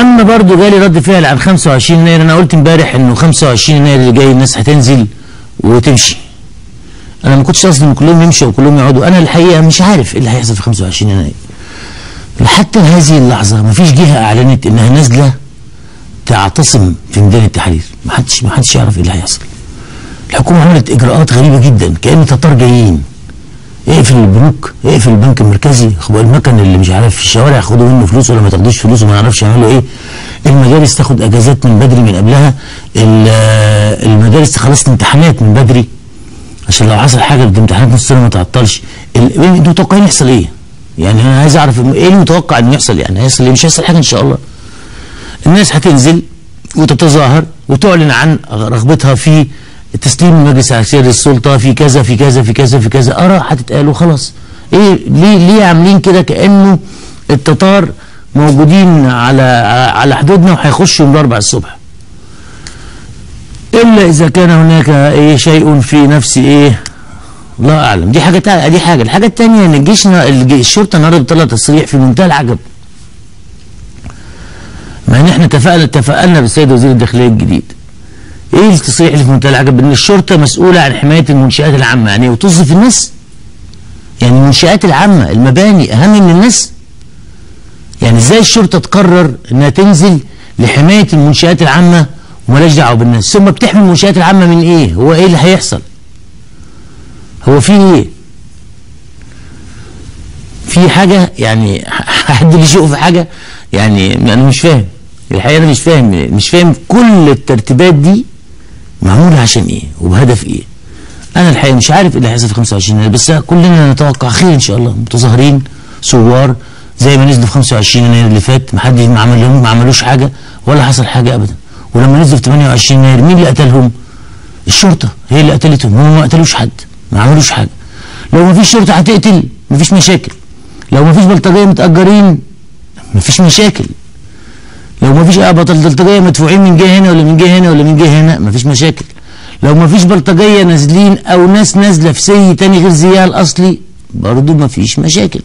اما برضو جالي رد فعل عن 25 يناير. انا قلت امبارح انه 25 يناير اللي جاي الناس هتنزل وتمشي. انا ما كنتش قصدي ان كلهم يمشوا وكلهم يقعدوا. انا الحقيقه مش عارف ايه اللي هيحصل في 25 يناير. حتى هذه اللحظه ما فيش جهه اعلنت انها نازله تعتصم في ميدان التحرير. ما حدش يعرف ايه اللي هيحصل. الحكومه عملت اجراءات غريبه جدا كأن تتار جايين. اقفل البنوك، اقفل البنك المركزي، المكن اللي مش عارف في الشوارع خدوا منه فلوس ولا ما تاخدوش فلوس وما نعرفش يعملوا ايه. المدارس تاخد اجازات من بدري من قبلها. المدارس تخلص الامتحانات من بدري عشان لو حصل حاجه في امتحانات نص السنه ما تعطلش. انتوا متوقعين يحصل ايه؟ يعني انا عايز اعرف ايه المتوقع انه يحصل. يعني هيحصل ايه؟ مش هيحصل حاجه ان شاء الله. الناس هتنزل وتتظاهر وتعلن عن رغبتها في تسليم المجلس العسكري للسلطه في كذا في كذا في كذا في كذا. اراء هتتقال وخلاص. ايه ليه عاملين كده كانه التتار موجودين على حدودنا وهيخشوا من الاربع الصبح؟ الا اذا كان هناك شيء في نفس الله اعلم. دي حاجه. الحاجه الثانيه ان الشرطه النهارده بتطلع تصريح في منتهى العجب. مع ان احنا اتفقنا بالسيد وزير الداخليه الجديد. ايه التصريح اللي في منتهى العجب؟ ان الشرطه مسؤوله عن حمايه المنشآت العامه. يعني وتوظف الناس؟ يعني المنشآت العامه المباني اهم من الناس؟ يعني ازاي الشرطه تقرر انها تنزل لحمايه المنشآت العامه ومالهاش دعوه بالناس؟ ثم بتحمي المنشآت العامه من ايه؟ هو ايه اللي هيحصل؟ هو في ايه؟ في حاجه يعني حد اللي يشوف في حاجه؟ يعني انا مش فاهم الحقيقه. انا مش فاهم كل الترتيبات دي معموله عشان ايه وبهدف ايه. انا الحقيقه مش عارف ايه اللي هيحصل في 25 يناير. بس كلنا نتوقع خير ان شاء الله. متظاهرين ثوار زي ما نزلوا في 25 يناير اللي فات، ما عملوش حاجه ولا حصل حاجه ابدا. ولما نزلوا في 28 يناير مين اللي قتلهم؟ الشرطه هي اللي قتلتهم. هم ما قتلوش حد، ما عملوش حاجه. لو ما فيش شرطه هتقتل ما فيش مشاكل. لو ما فيش بلطجيه متأجرين ما فيش مشاكل. لو ما فيش بلطجيه مدفوعين من جهه هنا ولا من جهه هنا ولا من جهه هنا ما فيش مشاكل. لو ما فيش بلطجيه نازلين او ناس نازله في سي تاني غير زيها الاصلي برضه ما فيش مشاكل.